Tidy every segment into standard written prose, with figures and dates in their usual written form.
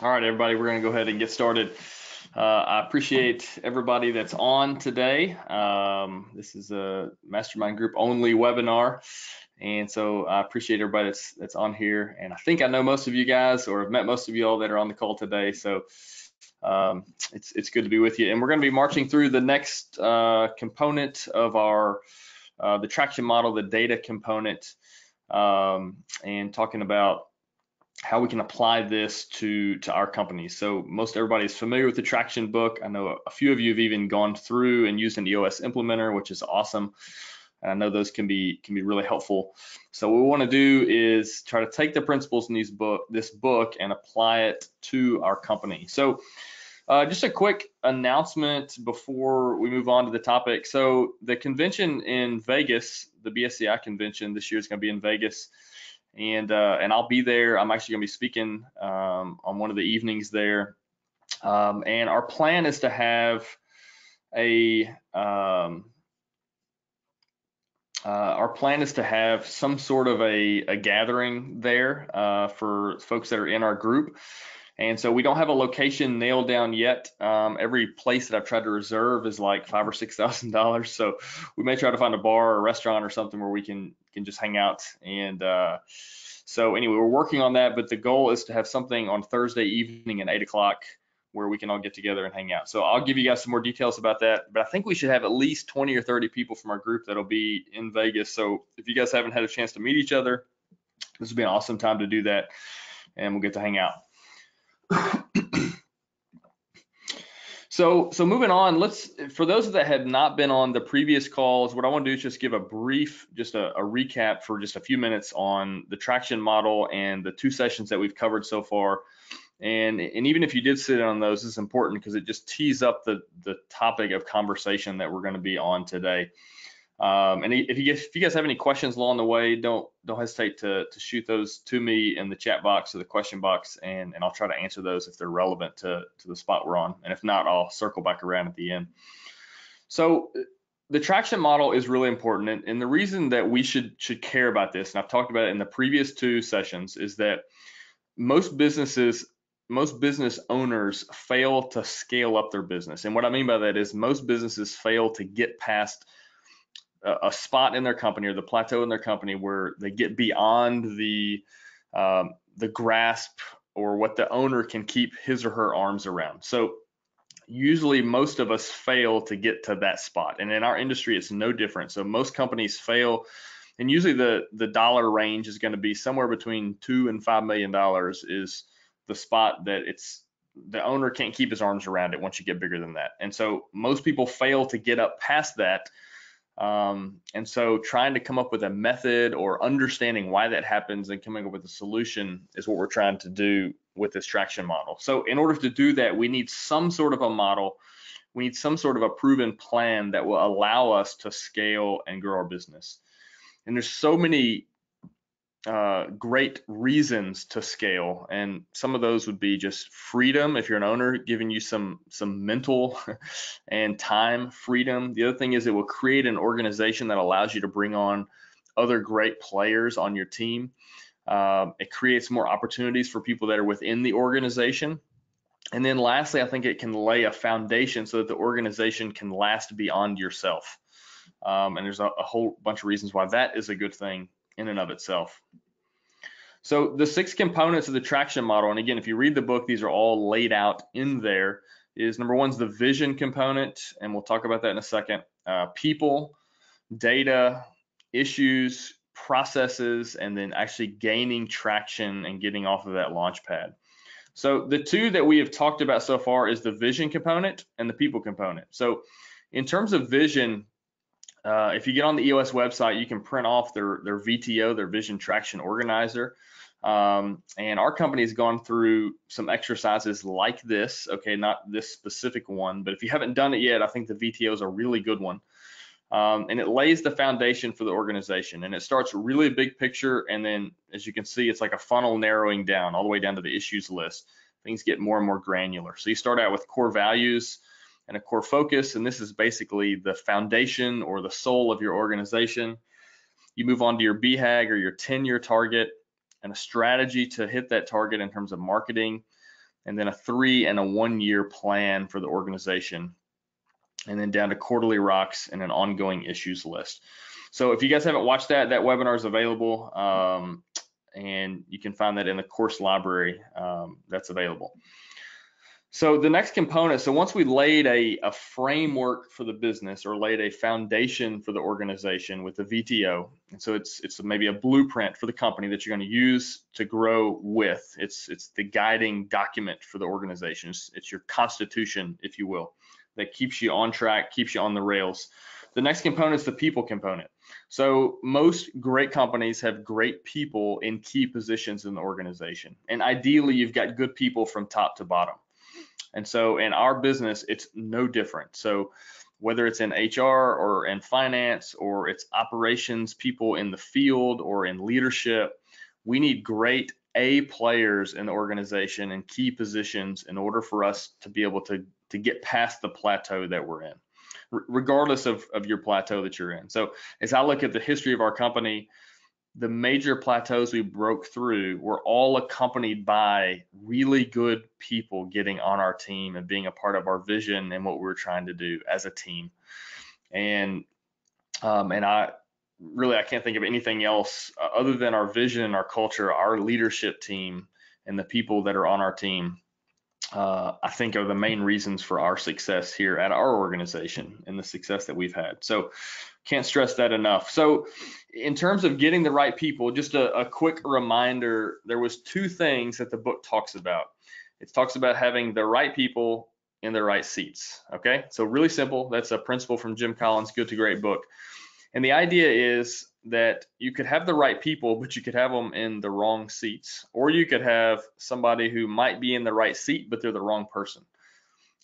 All right, everybody, we're going to go ahead and get started. I appreciate everybody that's on today. This is a mastermind group only webinar. And so I appreciate everybody that's on here. And I think I know most of you guys or have met most of you all that are on the call today. So it's good to be with you. And we're going to be marching through the next component of our the traction model, the data component, and talking about how we can apply this to our companies. So most everybody is familiar with the Traction book. I know a few of you have even gone through and used an EOS implementer, which is awesome. And I know those can be really helpful. So what we want to do is try to take the principles in this book and apply it to our company. So just a quick announcement before we move on to the topic. So the convention in Vegas, the BSCI convention this year is going to be in Vegas, and I'll be there. I'm actually going to be speaking on one of the evenings there, and our plan is to have some sort of a gathering there for folks that are in our group. And so we don't have a location nailed down yet. Every place that I've tried to reserve is like $5,000 or $6,000. So we may try to find a bar or a restaurant or something where we can just hang out. And so anyway, we're working on that. But the goal is to have something on Thursday evening at 8 o'clock where we can all get together and hang out. So I'll give you guys some more details about that. But I think we should have at least 20 or 30 people from our group that'll be in Vegas. So if you guys haven't had a chance to meet each other, this would be an awesome time to do that, and we'll get to hang out. So moving on, for those that have not been on the previous calls, what I want to do is just give a brief, just a recap for just a few minutes on the traction model and the two sessions that we've covered so far. And even if you did sit on those, it's important because it just tees up the topic of conversation that we're going to be on today. And if you guys have any questions along the way, don't hesitate to shoot those to me in the chat box or the question box, and I'll try to answer those if they're relevant to the spot we're on. And if not, I'll circle back around at the end. So the traction model is really important, and the reason that we should care about this, and I've talked about it in the previous two sessions, is that most business owners fail to scale up their business. And what I mean by that is most businesses fail to get past a spot in their company or the plateau in their company where they get beyond the grasp or what the owner can keep his or her arms around. So usually most of us fail to get to that spot, and in our industry it's no different. So most companies fail, and usually the dollar range is going to be somewhere between $2 and $5 million is the spot that the owner can't keep his arms around it once you get bigger than that. And so most people fail to get up past that. And so trying to come up with a method or understanding why that happens and coming up with a solution is what we're trying to do with this traction model. So in order to do that, we need some sort of a model. We need some sort of a proven plan that will allow us to scale and grow our business. And there's so many great reasons to scale, and some of those would be just freedom. If you're an owner, giving you some mental and time freedom. The other thing is it will create an organization that allows you to bring on other great players on your team. It creates more opportunities for people that are within the organization. And then lastly, I think it can lay a foundation so that the organization can last beyond yourself. And there's a whole bunch of reasons why that is a good thing in and of itself. So the 6 components of the traction model, and again, if you read the book, these are all laid out in there, is number 1 is the vision component, and we'll talk about that in a second. People, data, issues, processes, and then actually gaining traction and getting off of that launch pad. So the 2 that we have talked about so far is the vision component and the people component. So in terms of vision, if you get on the EOS website, you can print off their VTO, their Vision Traction Organizer. And our company has gone through some exercises like this, okay, not this specific one, but if you haven't done it yet, I think the VTO is a really good one. And it lays the foundation for the organization, and it starts really big picture, and then as you can see, it's like a funnel narrowing down all the way down to the issues list. Things get more and more granular. So you start out with core values and a core focus, and this is basically the foundation or the soul of your organization. You move on to your BHAG or your 10-year target and a strategy to hit that target in terms of marketing, and then a 3 and a 1 year plan for the organization, and then down to quarterly rocks and an ongoing issues list. So if you guys haven't watched that webinar is available, and you can find that in the course library that's available. So the next component, so once we laid a framework for the business or laid a foundation for the organization with the VTO, and so it's maybe a blueprint for the company that you're going to use to grow with. It's the guiding document for the organization. It's your constitution, if you will, that keeps you on track, keeps you on the rails. The next component is the people component. So most great companies have great people in key positions in the organization, and ideally you've got good people from top to bottom. And so in our business, it's no different. So whether it's in HR or in finance, or it's operations people in the field or in leadership, we need great A players in the organization in key positions in order for us to be able to get past the plateau that we're in, regardless of your plateau that you're in. So as I look at the history of our company, the major plateaus we broke through were all accompanied by really good people getting on our team and being a part of our vision and what we were trying to do as a team. And I can't think of anything else other than our vision, our culture, our leadership team, and the people that are on our team. I think are the main reasons for our success here at our organization and the success that we've had. So can't stress that enough. So in terms of getting the right people, just a quick reminder, there was 2 things that the book talks about. It talks about having the right people in the right seats. Okay, so really simple. That's a principle from Jim Collins' Good to Great book. And the idea is that you could have the right people, but you could have them in the wrong seats, or you could have somebody who might be in the right seat, but they're the wrong person.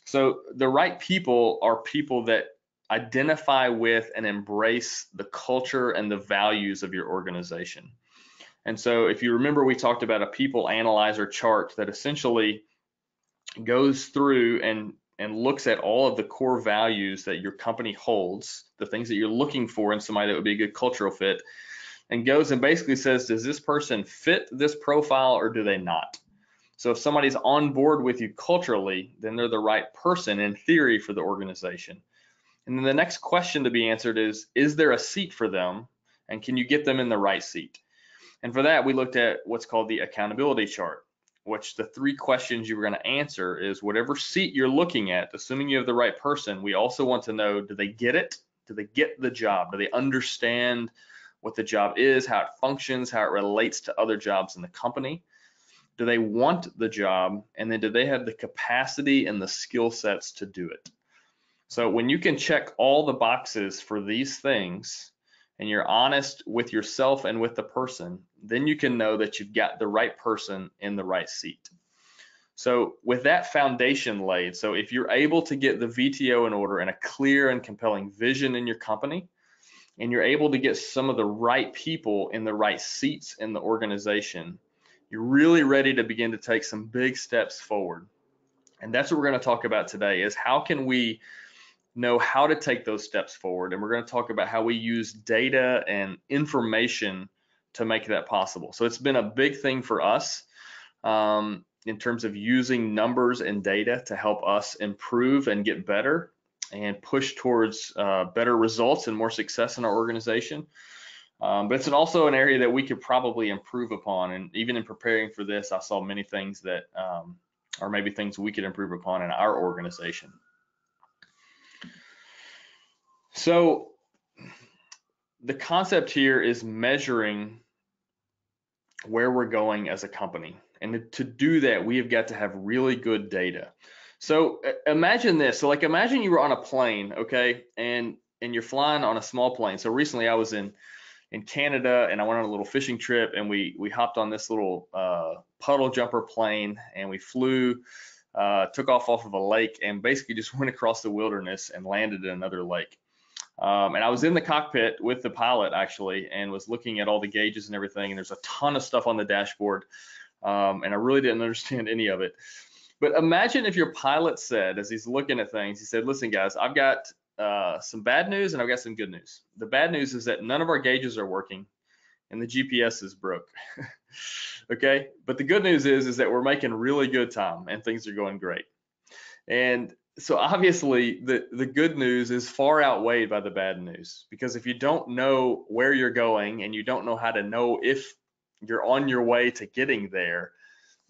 So the right people are people that identify with and embrace the culture and the values of your organization. And so if you remember, we talked about a people analyzer chart that essentially goes through and looks at all of the core values that your company holds, the things that you're looking for in somebody that would be a good cultural fit, and goes and basically says, does this person fit this profile or do they not? So if somebody's on board with you culturally, then they're the right person in theory for the organization. And then the next question to be answered is there a seat for them, and can you get them in the right seat? And for that, we looked at what's called the accountability chart, which the 3 questions you were going to answer is whatever seat you're looking at, assuming you have the right person, we also want to know, do they get it? Do they get the job? Do they understand what the job is, how it functions, how it relates to other jobs in the company? Do they want the job? And then do they have the capacity and the skill sets to do it? So when you can check all the boxes for these things, and you're honest with yourself and with the person, then you can know that you've got the right person in the right seat. So with that foundation laid, so if you're able to get the VTO in order and a clear and compelling vision in your company, and you're able to get some of the right people in the right seats in the organization, you're really ready to begin to take some big steps forward. And that's what we're going to talk about today, is how can we know how to take those steps forward. And we're going to talk about how we use data and information to make that possible. So it's been a big thing for us in terms of using numbers and data to help us improve and get better and push towards better results and more success in our organization. But it's also an area that we could probably improve upon. And even in preparing for this, I saw many things that are maybe things we could improve upon in our organization. So the concept here is measuring where we're going as a company. And to do that, we have got to have really good data. So imagine this. So like imagine you were on a plane, okay, and you're flying on a small plane. So recently I was in Canada, and I went on a little fishing trip, and we hopped on this little puddle jumper plane, and we flew, took off of a lake, and basically just went across the wilderness and landed in another lake. And I was in the cockpit with the pilot actually, and was looking at all the gauges and everything, and there's a ton of stuff on the dashboard, and I really didn't understand any of it. But imagine if your pilot said, as he's looking at things, he said, listen guys, I've got some bad news and I've got some good news. The bad news is that none of our gauges are working, and the GPS is broke. Okay, but the good news is that we're making really good time and things are going great. And so obviously the good news is far outweighed by the bad news, because if you don't know where you're going and you don't know how to know if you're on your way to getting there,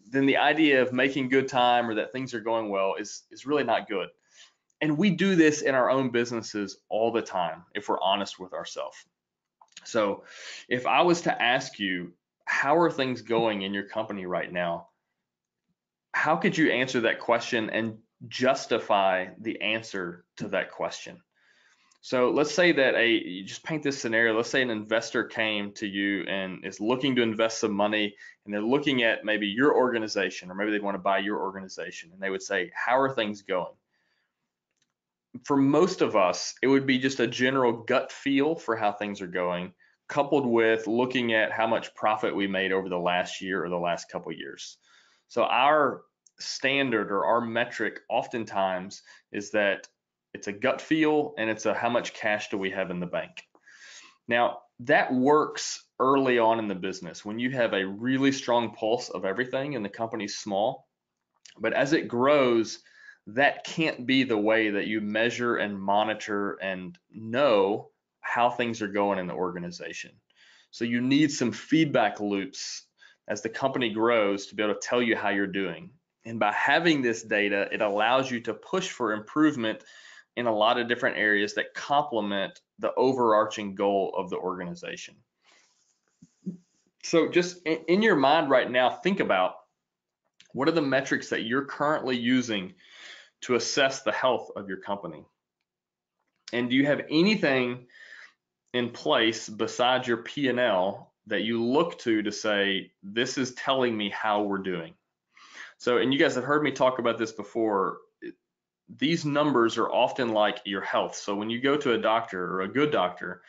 then the idea of making good time or that things are going well is really not good. And we do this in our own businesses all the time if we're honest with ourselves. So if I was to ask you, how are things going in your company right now? How could you answer that question and justify the answer to that question? So let's say that you just paint this scenario. Let's say an investor came to you and is looking to invest some money, and they're looking at maybe your organization, or maybe they want to buy your organization, and they would say, how are things going? For most of us, it would be just a general gut feel for how things are going, coupled with looking at how much profit we made over the last year or the last couple of years. So our standard or our metric oftentimes is that it's a gut feel and it's a how much cash do we have in the bank. Now that works early on in the business when you have a really strong pulse of everything and the company's small, but as it grows, that can't be the way that you measure and monitor and know how things are going in the organization. So you need some feedback loops as the company grows to be able to tell you how you're doing. And by having this data, it allows you to push for improvement in a lot of different areas that complement the overarching goal of the organization. So just in your mind right now, think about what are the metrics that you're currently using to assess the health of your company? And do you have anything in place besides your P&L that you look to say, this is telling me how we're doing? So, and you guys have heard me talk about this before, these numbers are often like your health. So when you go to a doctor or a good doctor,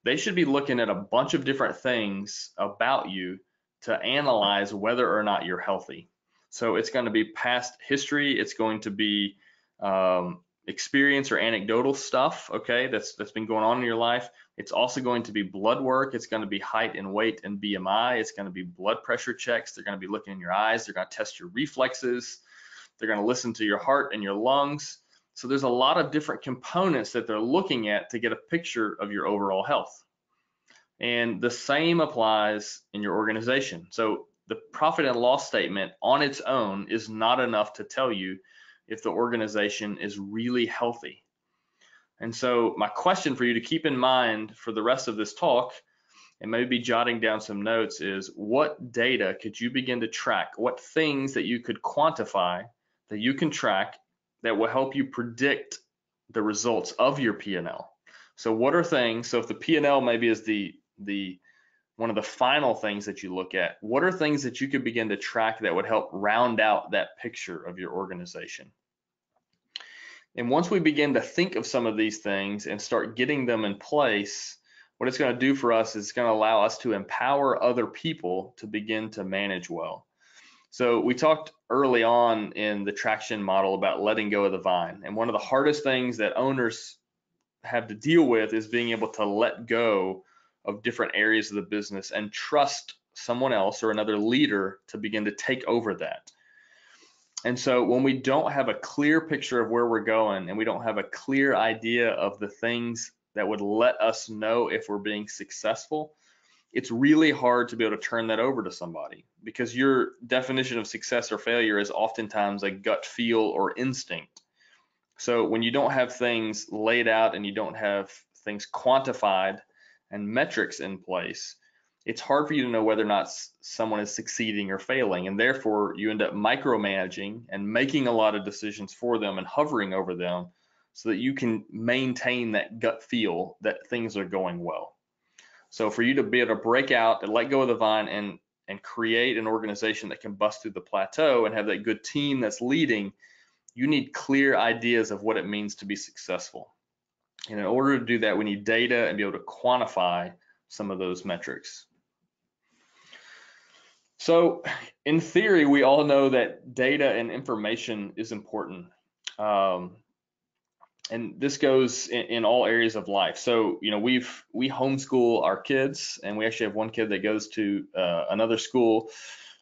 they should be looking at a bunch of different things about you to analyze whether or not you're healthy. So it's going to be past history, it's going to be experience or anecdotal stuff, okay, that's been going on in your life. It's also going to be blood work. It's going to be height and weight and BMI. It's going to be blood pressure checks. They're going to be looking in your eyes. They're going to test your reflexes. They're going to listen to your heart and your lungs. So there's a lot of different components that they're looking at to get a picture of your overall health. And the same applies in your organization. So the profit and loss statement on its own is not enough to tell you if the organization is really healthy. And so my question for you to keep in mind for the rest of this talk, and maybe jotting down some notes, is what data could you begin to track? What things that you could quantify, that you can track, that will help you predict the results of your P&L? So what are things, so if the P&L maybe is the one of the final things that you look at, what are things that you could begin to track that would help round out that picture of your organization? And once we begin to think of some of these things and start getting them in place, what it's going to do for us is it's going to allow us to empower other people to begin to manage well. So we talked early on in the traction model about letting go of the vine. And one of the hardest things that owners have to deal with is being able to let go of different areas of the business and trust someone else or another leader to begin to take over that. And so when we don't have a clear picture of where we're going and we don't have a clear idea of the things that would let us know if we're being successful, it's really hard to be able to turn that over to somebody, because your definition of success or failure is oftentimes a gut feel or instinct. So when you don't have things laid out and you don't have things quantified and metrics in place, it's hard for you to know whether or not someone is succeeding or failing, and therefore you end up micromanaging and making a lot of decisions for them and hovering over them so that you can maintain that gut feel that things are going well. So for you to be able to break out and let go of the vine and create an organization that can bust through the plateau and have that good team that's leading, you need clear ideas of what it means to be successful. And in order to do that, we need data and be able to quantify some of those metrics. So in theory, we all know that data and information is important. And this goes in all areas of life. So, we homeschool our kids, and we actually have one kid that goes to another school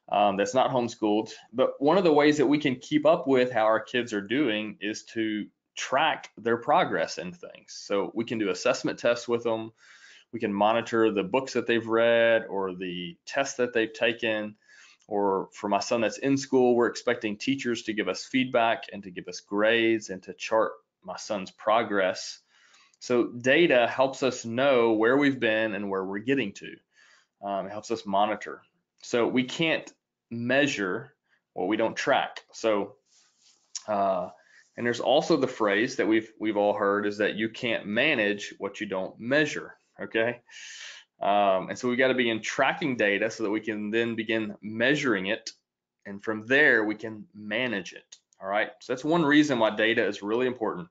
that's not homeschooled. But one of the ways that we can keep up with how our kids are doing is to track their progress in things. So we can do assessment tests with them. We can monitor the books that they've read or the tests that they've taken. Or for my son that's in school, we're expecting teachers to give us feedback and to give us grades and to chart my son's progress. So data helps us know where we've been and where we're getting to. It helps us monitor. So we can't measure what we don't track. So, and there's also the phrase that we've all heard is that you can't manage what you don't measure. Okay. And so we got to begin tracking data so that we can then begin measuring it. And from there, we can manage it. All right. So that's one reason why data is really important,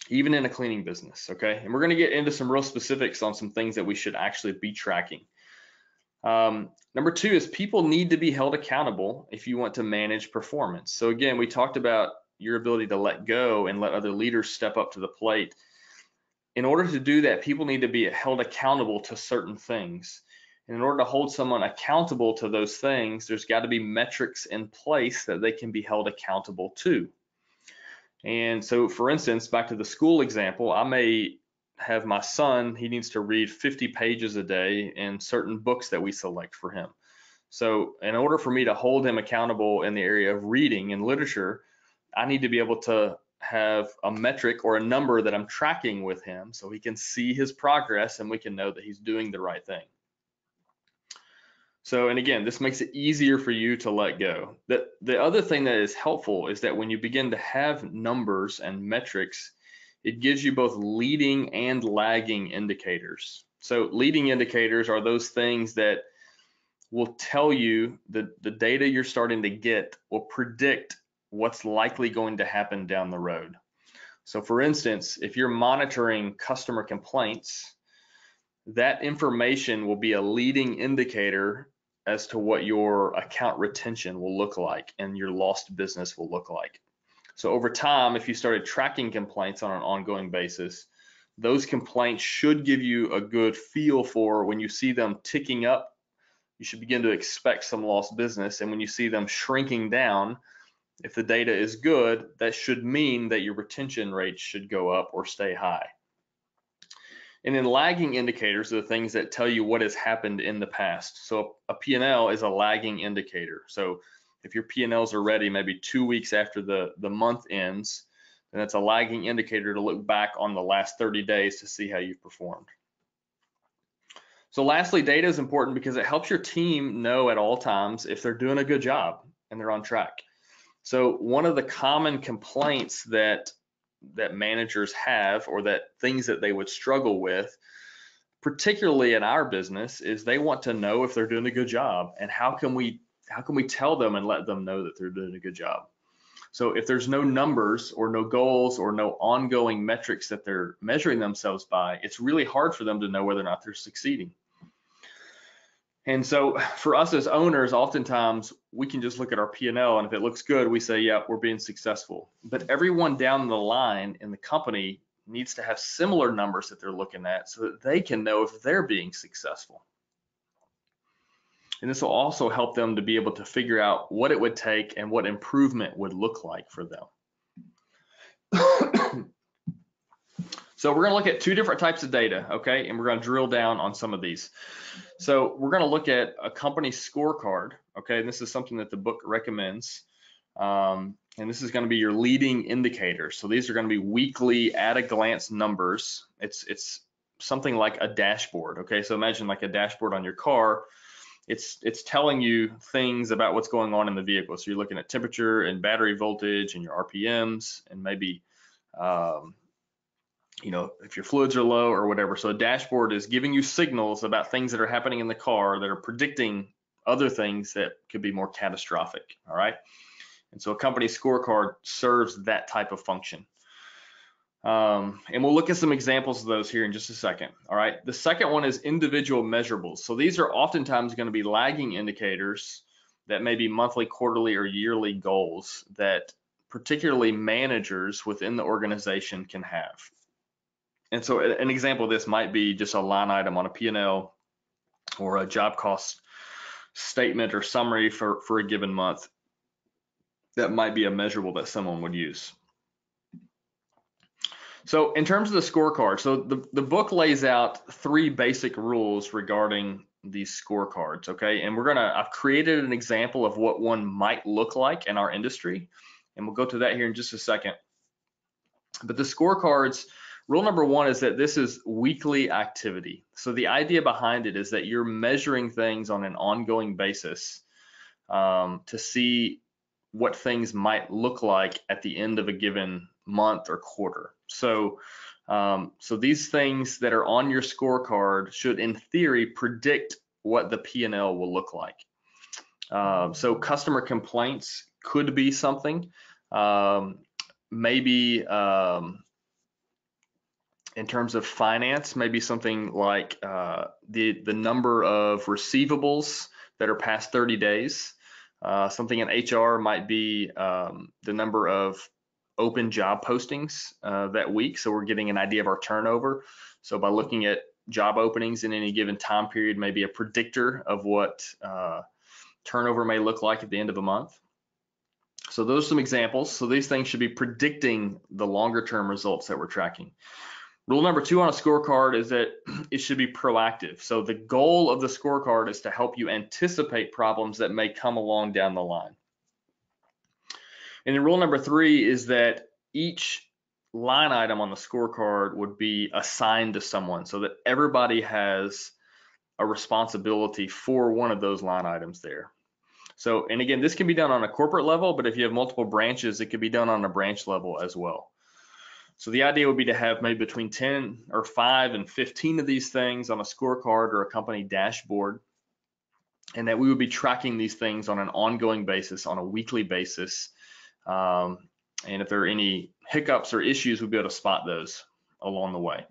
even in a cleaning business. Okay. And we're going to get into some real specifics on some things that we should actually be tracking. Number two is people need to be held accountable if you want to manage performance. So again, we talked about your ability to let go and let other leaders step up to the plate. In order to do that, people need to be held accountable to certain things. And in order to hold someone accountable to those things, there's got to be metrics in place that they can be held accountable to. And so, for instance, back to the school example, I may have my son, he needs to read 50 pages a day in certain books that we select for him. So in order for me to hold him accountable in the area of reading and literature, I need to be able to have a metric or a number that I'm tracking with him so he can see his progress and we can know that he's doing the right thing. So, and again, this makes it easier for you to let go. The other thing that is helpful is that when you begin to have numbers and metrics, it gives you both leading and lagging indicators. So leading indicators are those things that will tell you the data you're starting to get will predict what's likely going to happen down the road. So for instance, if you're monitoring customer complaints, that information will be a leading indicator as to what your account retention will look like and your lost business will look like. So over time, if you started tracking complaints on an ongoing basis, those complaints should give you a good feel for when you see them ticking up, you should begin to expect some lost business. And when you see them shrinking down, if the data is good, that should mean that your retention rates should go up or stay high. And then lagging indicators are the things that tell you what has happened in the past. So a P&L is a lagging indicator. So if your P&Ls are ready maybe 2 weeks after the month ends, then that's a lagging indicator to look back on the last 30 days to see how you've performed. So lastly, data is important because it helps your team know at all times if they're doing a good job and they're on track. So one of the common complaints that managers have, or that things that they would struggle with, particularly in our business, is they want to know if they're doing a good job, and how can we tell them and let them know that they're doing a good job. So if there's no numbers or no goals or no ongoing metrics that they're measuring themselves by, it's really hard for them to know whether or not they're succeeding. And so for us as owners, oftentimes we can just look at our P&L, and if it looks good, we say, yeah, we're being successful. But everyone down the line in the company needs to have similar numbers that they're looking at so that they can know if they're being successful. And this will also help them to be able to figure out what it would take and what improvement would look like for them. So we're going to look at two different types of data, okay? And we're going to drill down on some of these. So we're going to look at a company scorecard, okay? And this is something that the book recommends. And this is going to be your leading indicator. So these are going to be weekly at-a-glance numbers. It's something like a dashboard, okay? So imagine like a dashboard on your car. It's telling you things about what's going on in the vehicle. So you're looking at temperature and battery voltage and your RPMs and maybe if your fluids are low or whatever. So a dashboard is giving you signals about things that are happening in the car that are predicting other things that could be more catastrophic, all right? And so a company scorecard serves that type of function. And we'll look at some examples of those here in just a second, all right? The second one is individual measurables. So these are oftentimes going to be lagging indicators that may be monthly, quarterly, or yearly goals that particularly managers within the organization can have. And so an example of this might be just a line item on a P&L or a job cost statement or summary for a given month. That might be a measurable that someone would use. So in terms of the scorecard, so the book lays out 3 basic rules regarding these scorecards, okay? And I've created an example of what one might look like in our industry, and we'll go to that here in just a second. But the scorecards, rule number 1 is that this is weekly activity. So the idea behind it is that you're measuring things on an ongoing basis to see what things might look like at the end of a given month or quarter. So these things that are on your scorecard should, in theory, predict what the P&L will look like. So customer complaints could be something. Maybe in terms of finance, maybe something like the number of receivables that are past 30 days. Something in HR might be the number of open job postings that week. So we're getting an idea of our turnover. So by looking at job openings in any given time period, may be a predictor of what turnover may look like at the end of a month. So those are some examples. So these things should be predicting the longer term results that we're tracking. Rule number 2 on a scorecard is that it should be proactive. So the goal of the scorecard is to help you anticipate problems that may come along down the line. And then rule number 3 is that each line item on the scorecard would be assigned to someone so that everybody has a responsibility for one of those line items there. So, and again, this can be done on a corporate level, but if you have multiple branches, it could be done on a branch level as well. So the idea would be to have maybe between 10 or 5 and 15 of these things on a scorecard or a company dashboard, and that we would be tracking these things on an ongoing basis, on a weekly basis. And if there are any hiccups or issues, we'll be able to spot those along the way.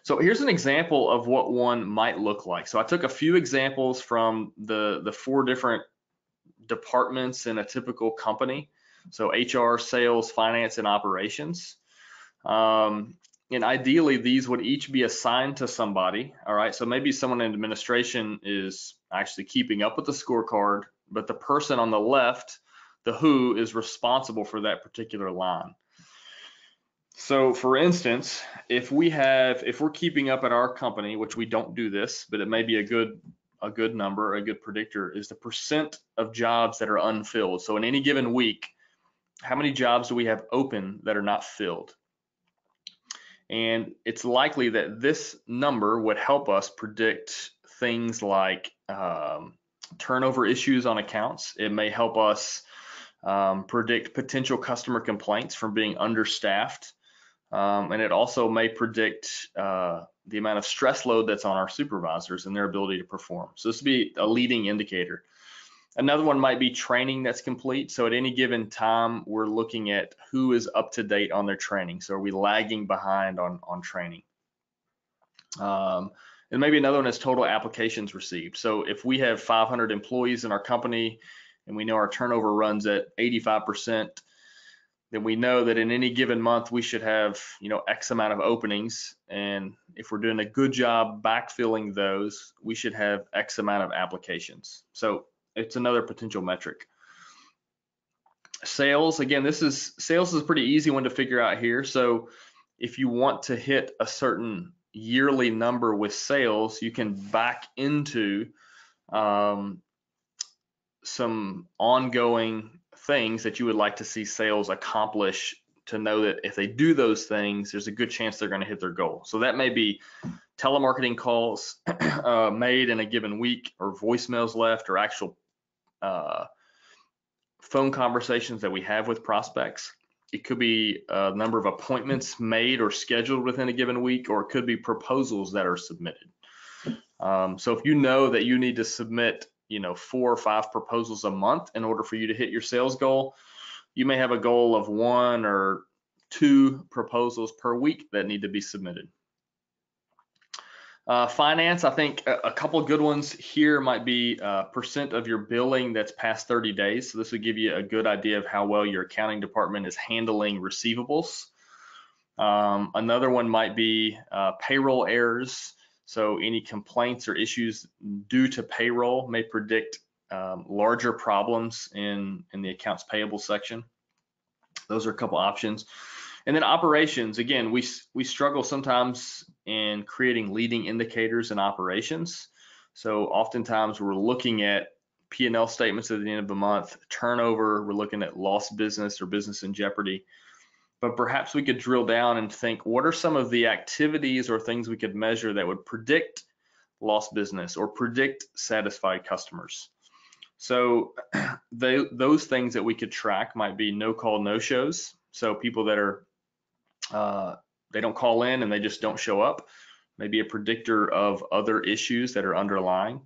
So here's an example of what one might look like. So I took a few examples from the 4 different departments in a typical company. So HR, sales, finance, and operations. And ideally, these would each be assigned to somebody. All right, so maybe someone in administration is actually keeping up with the scorecard, but the person on the left, the who, is responsible for that particular line. So for instance, if we're keeping up at our company, which we don't do this, but it may be a good number, a good predictor, is the percent of jobs that are unfilled. So in any given week, how many jobs do we have open that are not filled? And it's likely that this number would help us predict things like turnover issues on accounts. It may help us predict potential customer complaints from being understaffed. And it also may predict the amount of stress load that's on our supervisors and their ability to perform. So this would be a leading indicator. Another one might be training that's complete. So at any given time, we're looking at who is up to date on their training. So are we lagging behind on training? And maybe another one is total applications received. So if we have 500 employees in our company and we know our turnover runs at 85%, then we know that in any given month we should have, X amount of openings. And if we're doing a good job backfilling those, we should have X amount of applications. So it's another potential metric. Sales, again, sales is a pretty easy one to figure out here. So if you want to hit a certain yearly number with sales, you can back into some ongoing things that you would like to see sales accomplish, to know that if they do those things, there's a good chance they're going to hit their goal. So that may be telemarketing calls made in a given week, or voicemails left, or actual phone conversations that we have with prospects. It could be a number of appointments made or scheduled within a given week, or it could be proposals that are submitted. So if you know that you need to submit 4 or 5 proposals a month in order for you to hit your sales goal, you may have a goal of 1 or 2 proposals per week that need to be submitted. Finance, I think a couple of good ones here might be percent of your billing that's past 30 days. So this would give you a good idea of how well your accounting department is handling receivables. Another one might be payroll errors. So any complaints or issues due to payroll may predict larger problems in the accounts payable section. Those are a couple options. And then operations, again, we struggle sometimes in creating leading indicators in operations. So oftentimes we're looking at P&L statements at the end of the month, turnover, we're looking at lost business or business in jeopardy. But perhaps we could drill down and think, what are some of the activities or things we could measure that would predict lost business or predict satisfied customers? So those things that we could track might be no call, no shows. So people that are they don't call in and they just don't show up, maybe a predictor of other issues that are underlying.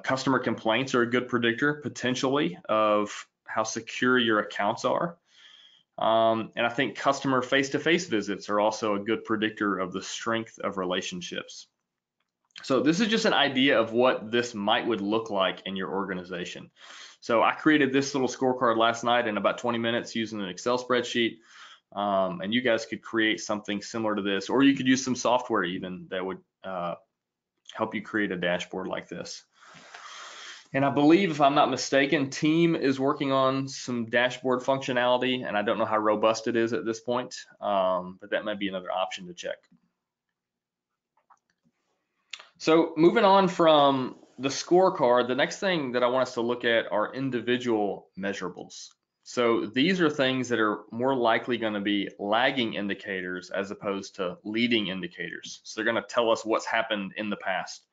Customer complaints are a good predictor potentially of how secure your accounts are. And I think customer face-to-face visits are also a good predictor of the strength of relationships. So this is just an idea of what this would look like in your organization. So I created this little scorecard last night in about 20 minutes using an Excel spreadsheet. And you guys could create something similar to this, or you could use some software even that would help you create a dashboard like this. And I believe, if I'm not mistaken, Team is working on some dashboard functionality, and I don't know how robust it is at this point, but that might be another option to check. So moving on from the scorecard, the next thing that I want us to look at are individual measurables. So these are things that are more likely going to be lagging indicators as opposed to leading indicators. So they're going to tell us what's happened in the past.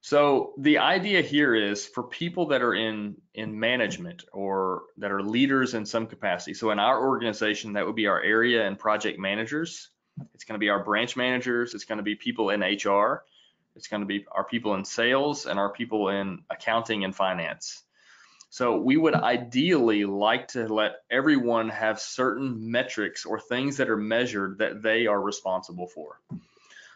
So the idea here is for people that are in management or that are leaders in some capacity. So in our organization, that would be our area and project managers. It's going to be our branch managers. It's going to be people in HR. It's going to be our people in sales and our people in accounting and finance. So we would ideally like to let everyone have certain metrics or things that are measured that they are responsible for.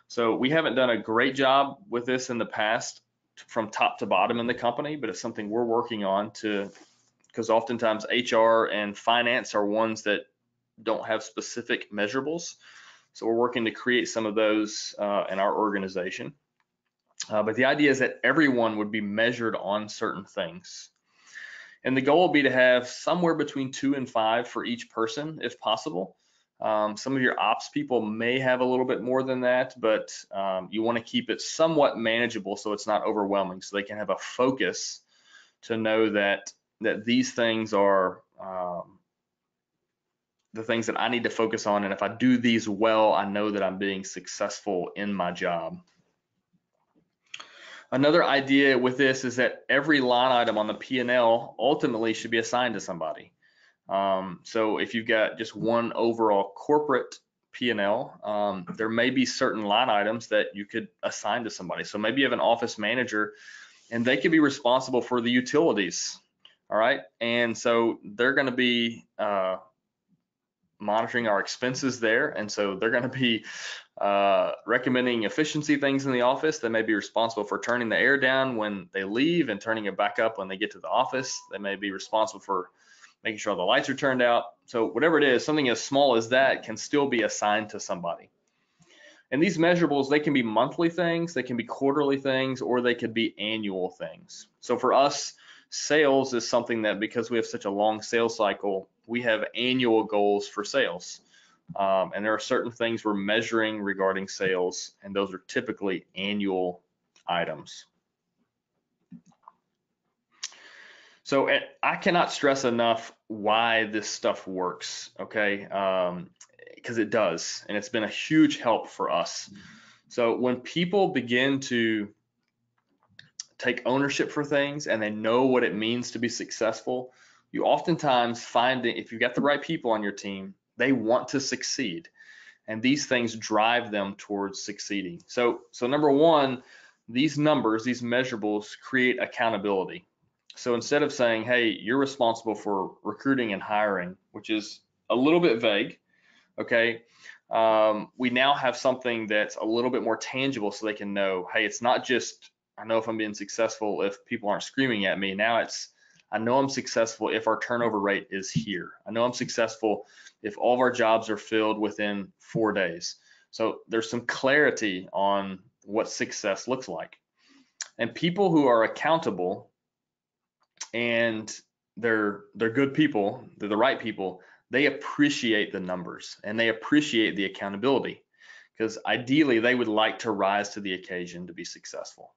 So we haven't done a great job with this in the past from top to bottom in the company, but it's something we're working on because oftentimes HR and finance are ones that don't have specific measurables. So we're working to create some of those in our organization. But the idea is that everyone would be measured on certain things. And the goal will be to have somewhere between 2 and 5 for each person, if possible. Some of your ops people may have a little bit more than that, but you want to keep it somewhat manageable so it's not overwhelming, so they can have a focus to know that these things are the things that I need to focus on, and if I do these well, I know that I'm being successful in my job. Another idea with this is that every line item on the P&L ultimately should be assigned to somebody. So if you've got just one overall corporate P&L, there may be certain line items that you could assign to somebody. So maybe you have an office manager and they could be responsible for the utilities. All right. And so they're going to be monitoring our expenses there. And so they're going to be recommending efficiency things in the office. They may be responsible for turning the air down when they leave and turning it back up when they get to the office. They may be responsible for making sure the lights are turned out. So whatever it is, something as small as that can still be assigned to somebody. And these measurables, they can be monthly things, they can be quarterly things, or they could be annual things. So for us, sales is something that, because we have such a long sales cycle, we have annual goals for sales. And there are certain things we're measuring regarding sales, and those are typically annual items. So I cannot stress enough why this stuff works, okay? Because it does, and it's been a huge help for us. So when people begin to take ownership for things and they know what it means to be successful, you oftentimes find that if you've got the right people on your team, they want to succeed. And these things drive them towards succeeding. So number one, these numbers, these measurables create accountability. So instead of saying, hey, you're responsible for recruiting and hiring, which is a little bit vague, okay, we now have something that's a little bit more tangible so they can know, hey, it's not just, I know if I'm being successful if people aren't screaming at me. Now it's, I know I'm successful if our turnover rate is here. I know I'm successful if all of our jobs are filled within 4 days. So there's some clarity on what success looks like. And people who are accountable and they're good people, they're the right people, they appreciate the numbers and they appreciate the accountability because ideally they would like to rise to the occasion to be successful.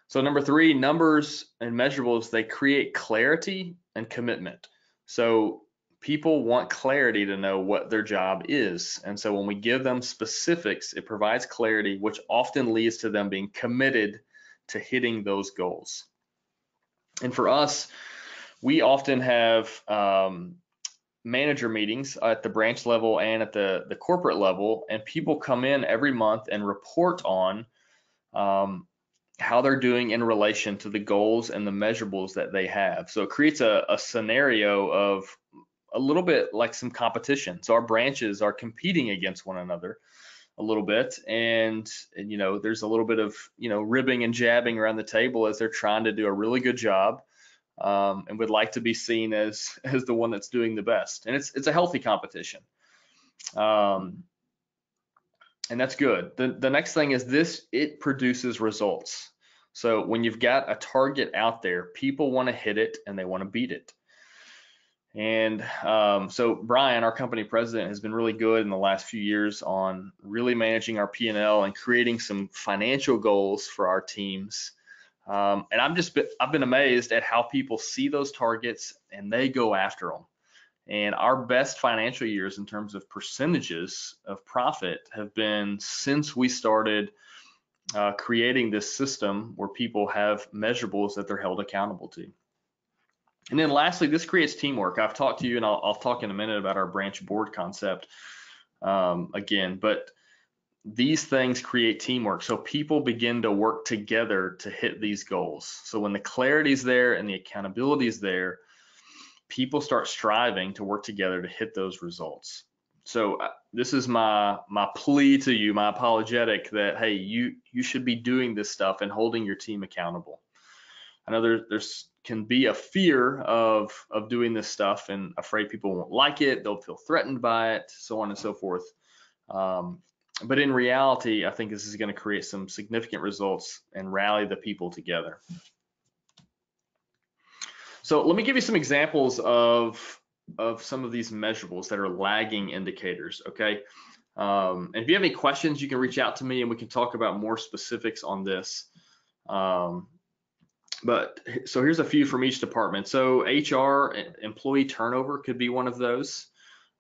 So number 3, numbers and measurables, they create clarity and commitment. So people want clarity to know what their job is. And so when we give them specifics, it provides clarity, which often leads to them being committed to hitting those goals. And for us, we often have manager meetings at the branch level and at the corporate level, and people come in every month and report on how they're doing in relation to the goals and the measurables that they have. So it creates a scenario of a little bit like some competition. So our branches are competing against one another a little bit, and you know, there's a little bit of, you know, ribbing and jabbing around the table as they're trying to do a really good job, and would like to be seen as the one that's doing the best. And it's a healthy competition, and that's good. The next thing is this: it produces results. So when you've got a target out there, people want to hit it and they want to beat it. And so Brian, our company president, has been really good in the last few years on really managing our P&L and creating some financial goals for our teams. And I've been amazed at how people see those targets and they go after them. And our best financial years in terms of percentages of profit have been since we started creating this system where people have measurables that they're held accountable to. And then lastly, this creates teamwork. I've talked to you, and I'll talk in a minute about our branch board concept again, but these things create teamwork. So people begin to work together to hit these goals. So when the clarity is there and the accountability is there, people start striving to work together to hit those results. So this is my plea to you, my apologetic that, hey, you should be doing this stuff and holding your team accountable. I know there's can be a fear of doing this stuff and afraid people won't like it, they'll feel threatened by it, so on and so forth. But in reality, I think this is going to create some significant results and rally the people together. So let me give you some examples of some of these measurables that are lagging indicators, okay? And if you have any questions, you can reach out to me and we can talk about more specifics on this. But so here's a few from each department. So HR, employee turnover could be one of those.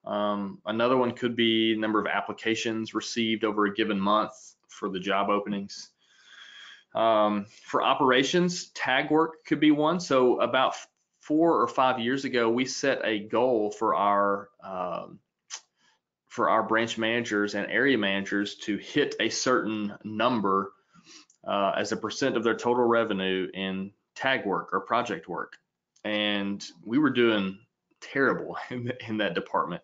Another one could be number of applications received over a given month for the job openings. For operations, tag work could be one. So about 4 or 5 years ago, we set a goal for our branch managers and area managers to hit a certain number as a percent of their total revenue in tag work or project work. And we were doing terrible in that department.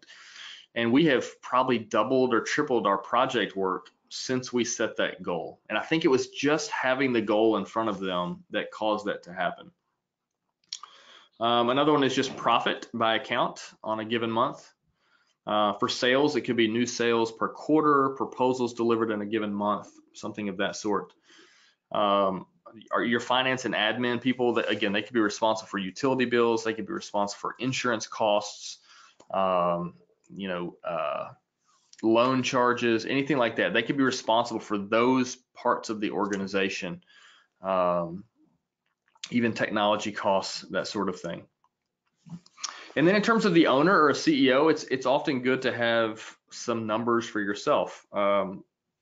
And we have probably doubled or tripled our project work since we set that goal. And I think it was just having the goal in front of them that caused that to happen. Another one is just profit by account on a given month. For sales, it could be new sales per quarter, proposals delivered in a given month, something of that sort. Are your finance and admin people that, again, they could be responsible for utility bills, they could be responsible for insurance costs, loan charges, anything like that. They could be responsible for those parts of the organization, even technology costs, that sort of thing. And then in terms of the owner or a CEO, it's often good to have some numbers for yourself.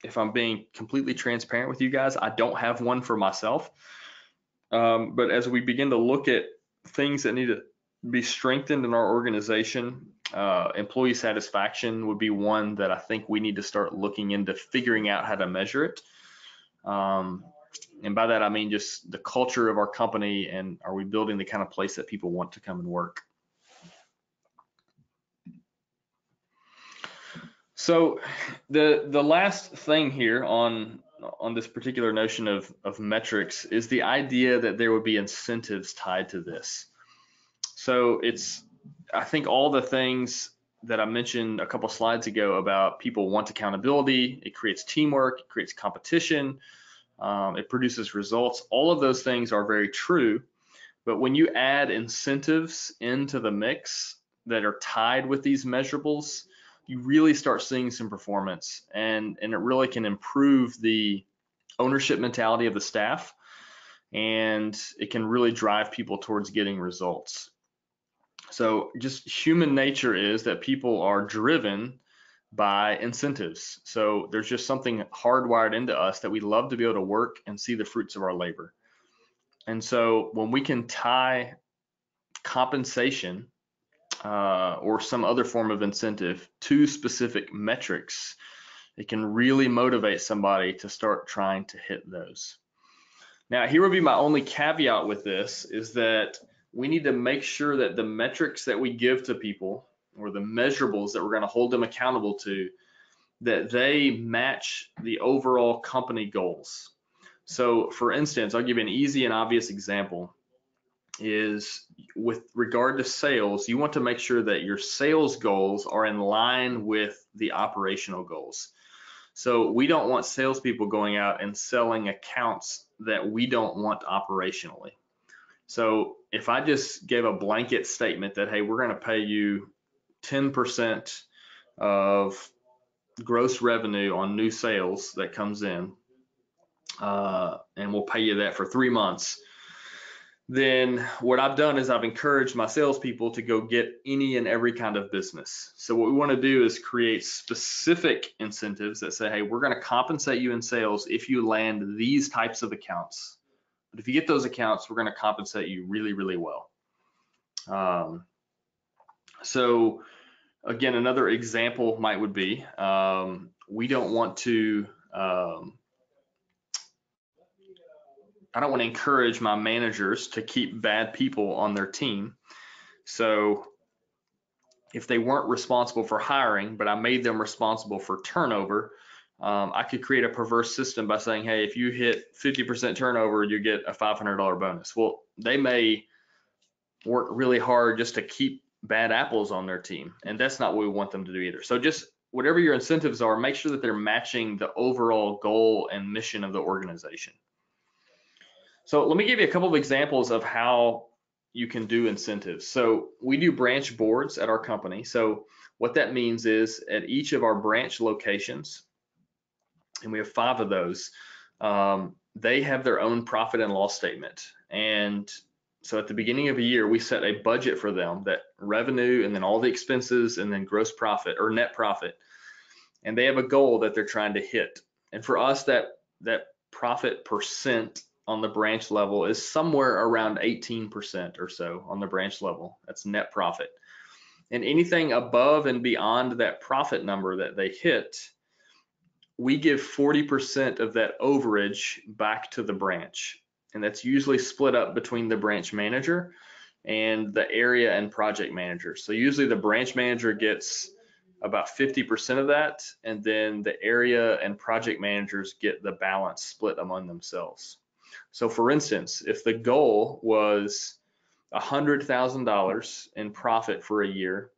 If I'm being completely transparent with you guys, I don't have one for myself. But as we begin to look at things that need to be strengthened in our organization, employee satisfaction would be one that I think we need to start looking into figuring out how to measure it. And by that, I mean just the culture of our company, and are we building the kind of place that people want to come and work? So the last thing here on this particular notion of metrics is the idea that there would be incentives tied to this. So I think all the things that I mentioned a couple slides ago about people want accountability, it creates teamwork, it creates competition, it produces results. All of those things are very true. But when you add incentives into the mix that are tied with these measurables, you really start seeing some performance, and it really can improve the ownership mentality of the staff, and it can really drive people towards getting results. So just human nature is that people are driven by incentives. So there's just something hardwired into us that we love to be able to work and see the fruits of our labor. And so when we can tie compensation or some other form of incentive to specific metrics, it can really motivate somebody to start trying to hit those. Now, here would be my only caveat with this is that we need to make sure that the metrics that we give to people or the measurables that we're going to hold them accountable to, that they match the overall company goals. So for instance, I'll give you an easy and obvious example is with regard to sales, you want to make sure that your sales goals are in line with the operational goals. So we don't want salespeople going out and selling accounts that we don't want operationally. So if I just gave a blanket statement that, hey, we're going to pay you 10% of gross revenue on new sales that comes in, and we'll pay you that for 3 months, then what I've done is I've encouraged my salespeople to go get any and every kind of business. So what we want to do is create specific incentives that say, hey, we're going to compensate you in sales if you land these types of accounts. But if you get those accounts, we're going to compensate you really, really well. So again, another example would be we don't want to I don't want to encourage my managers to keep bad people on their team. So if they weren't responsible for hiring, but I made them responsible for turnover, I could create a perverse system by saying, hey, if you hit 50% turnover, you get a $500 bonus. Well, they may work really hard just to keep bad apples on their team, and that's not what we want them to do either. So just whatever your incentives are, make sure that they're matching the overall goal and mission of the organization. So let me give you a couple of examples of how you can do incentives. So we do branch boards at our company. So what that means is at each of our branch locations, and we have 5 of those, they have their own profit and loss statement. And so at the beginning of a year, we set a budget for them, that revenue and then all the expenses and then gross profit or net profit. And they have a goal that they're trying to hit. And for us, that profit percent on the branch level is somewhere around 18% or so on the branch level. That's net profit. And anything above and beyond that profit number that they hit, we give 40% of that overage back to the branch. And that's usually split up between the branch manager and the area and project manager. So usually the branch manager gets about 50% of that, and then the area and project managers get the balance split among themselves. So for instance, if the goal was $100,000 in profit for a year,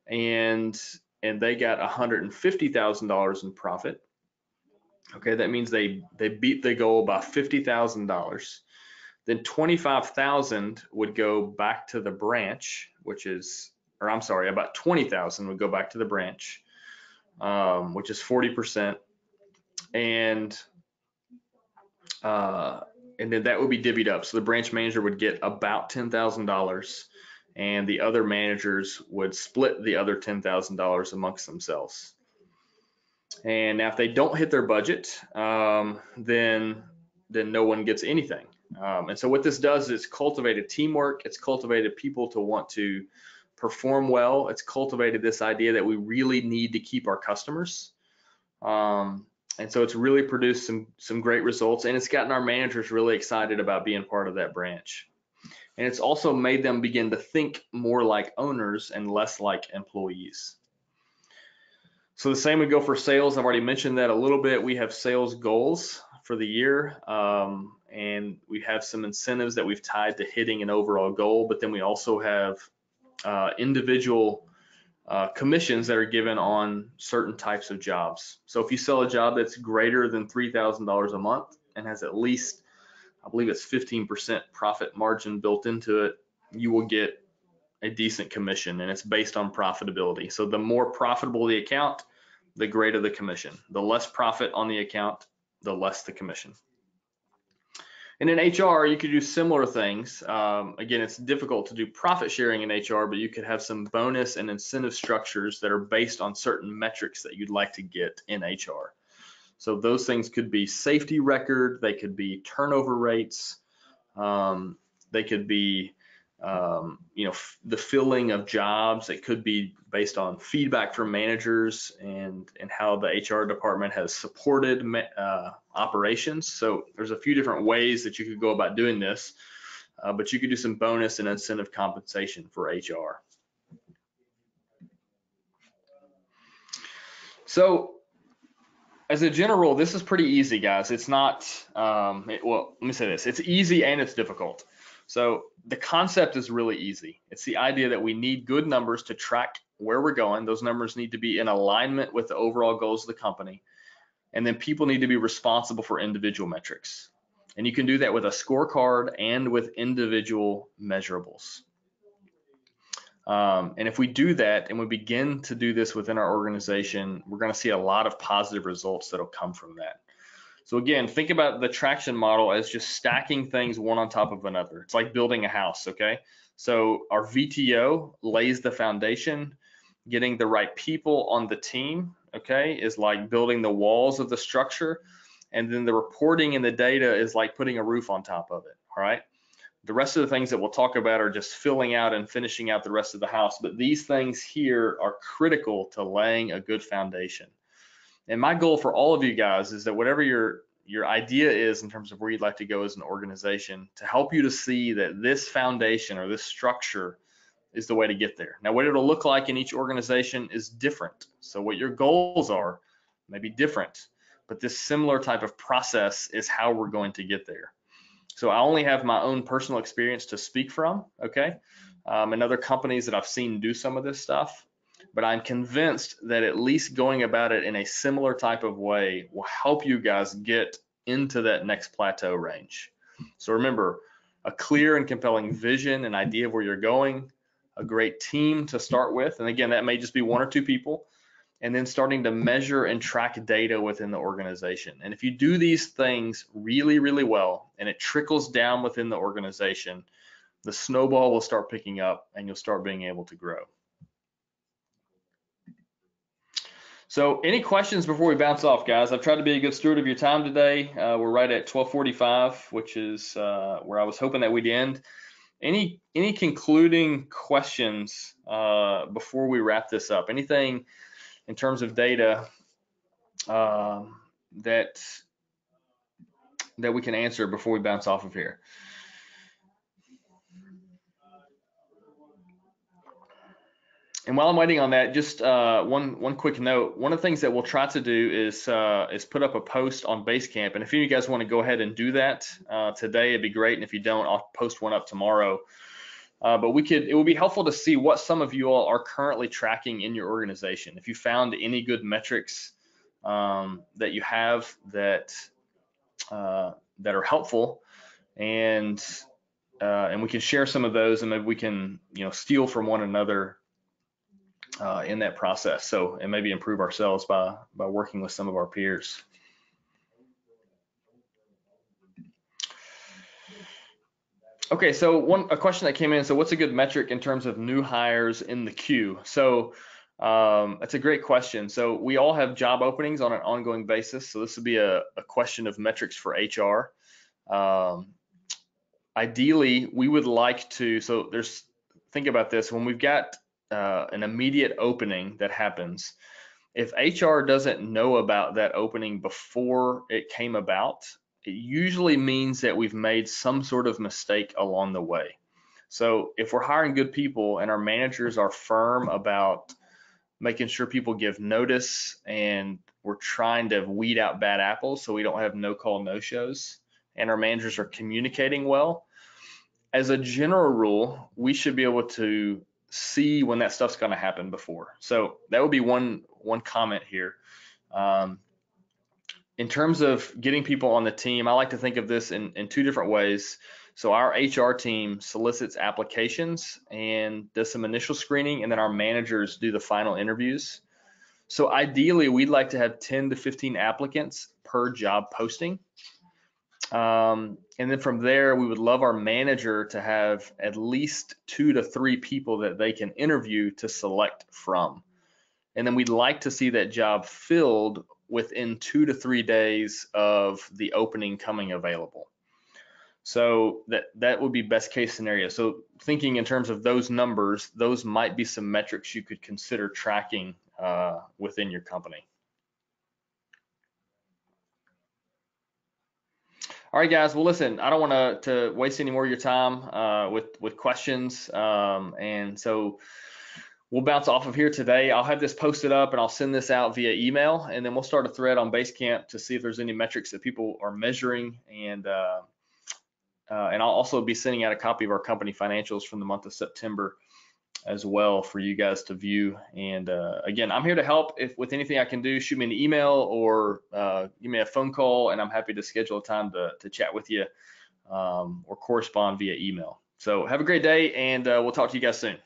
and they got $150,000 in profit, okay, that means they beat the goal by $50,000. Then $25,000 would go back to the branch, which is, or I'm sorry, about $20,000 would go back to the branch, which is 40%, and then that would be divvied up. So the branch manager would get about $10,000, and the other managers would split the other $10,000 amongst themselves. And now if they don't hit their budget, then no one gets anything. And so what this does is cultivated teamwork. It's cultivated people to want to perform well. It's cultivated this idea that we really need to keep our customers. And so it's really produced some great results, and it's gotten our managers really excited about being part of that branch. And it's also made them begin to think more like owners and less like employees. So the same would go for sales. I've already mentioned that a little bit. We have sales goals for the year, and we have some incentives that we've tied to hitting an overall goal, but then we also have individual commissions that are given on certain types of jobs. So if you sell a job that's greater than $3,000 a month and has at least, I believe it's 15% profit margin built into it, you will get a decent commission, and it's based on profitability. So the more profitable the account, the greater the commission. The less profit on the account, the less the commission. And in HR, you could do similar things. Again, it's difficult to do profit sharing in HR, but you could have some bonus and incentive structures that are based on certain metrics that you'd like to get in HR. So those things could be safety record, they could be turnover rates, they could be the filling of jobs. It could be based on feedback from managers and how the HR department has supported operations. So there's a few different ways that you could go about doing this, but you could do some bonus and incentive compensation for HR. So as a general rule, this is pretty easy, guys. It's not, well, let me say this, it's easy and it's difficult. So the concept is really easy. It's the idea that we need good numbers to track where we're going. Those numbers need to be in alignment with the overall goals of the company. And then people need to be responsible for individual metrics. And you can do that with a scorecard and with individual measurables. And if we do that and we begin to do this within our organization, we're going to see a lot of positive results that'll come from that. So again, think about the traction model as just stacking things one on top of another. It's like building a house, okay? So our VTO lays the foundation. Getting the right people on the team, okay, is like building the walls of the structure. And then the reporting and the data is like putting a roof on top of it, all right? The rest of the things that we'll talk about are just filling out and finishing out the rest of the house. But these things here are critical to laying a good foundation. And my goal for all of you guys is that whatever your idea is in terms of where you'd like to go as an organization, to help you to see that this foundation or this structure is the way to get there. Now, what it'll look like in each organization is different. So what your goals are may be different, but this similar type of process is how we're going to get there. So I only have my own personal experience to speak from, okay, and other companies that I've seen do some of this stuff. But I'm convinced that at least going about it in a similar type of way will help you guys get into that next plateau range. So remember, a clear and compelling vision and idea of where you're going, a great team to start with, and again, that may just be one or two people, and then starting to measure and track data within the organization. And if you do these things really, really well, and it trickles down within the organization, the snowball will start picking up and you'll start being able to grow. So any questions before we bounce off, guys? I've tried to be a good steward of your time today. We're right at 12:45, which is where I was hoping that we'd end. Any concluding questions before we wrap this up? Anything in terms of data that we can answer before we bounce off of here? And while I'm waiting on that, just one quick note. One of the things that we'll try to do is put up a post on Basecamp. And if you guys want to go ahead and do that today, it'd be great. And if you don't, I'll post one up tomorrow. But it would be helpful to see what some of you all are currently tracking in your organization. If you found any good metrics that you have that are helpful, and we can share some of those, and maybe we can steal from one another in that process. So, and maybe improve ourselves by working with some of our peers. Okay, so a question that came in. So, what's a good metric in terms of new hires in the queue? So, that's a great question. So, we all have job openings on an ongoing basis. So, this would be a question of metrics for HR. Ideally, we would like to. So, think about this. When we've got an immediate opening that happens, if HR doesn't know about that opening before it came about, it usually means that we've made some sort of mistake along the way. So if we're hiring good people and our managers are firm about making sure people give notice, and we're trying to weed out bad apples so we don't have no call, no shows, and our managers are communicating well. As a general rule, we should be able to see when that stuff's going to happen before. So that would be one comment here. In terms of getting people on the team, I like to think of this in two different ways. So our HR team solicits applications and does some initial screening, and then our managers do the final interviews. So ideally, we'd like to have 10 to 15 applicants per job posting. And then from there, we would love our manager to have at least 2 to 3 people that they can interview to select from. And then we'd like to see that job filled within 2 to 3 days of the opening coming available. So that would be best case scenario. So thinking in terms of those numbers, those might be some metrics you could consider tracking within your company. All right, guys. Well, listen, I don't want to waste any more of your time with questions, and so we'll bounce off of here today. I'll have this posted up and I'll send this out via email, and then we'll start a thread on Basecamp to see if there's any metrics that people are measuring, and I'll also be sending out a copy of our company financials from the month of September as well for you guys to view. And again, I'm here to help. If with anything I can do, shoot me an email or give me a phone call, and I'm happy to schedule a time to chat with you or correspond via email. So have a great day, and we'll talk to you guys soon.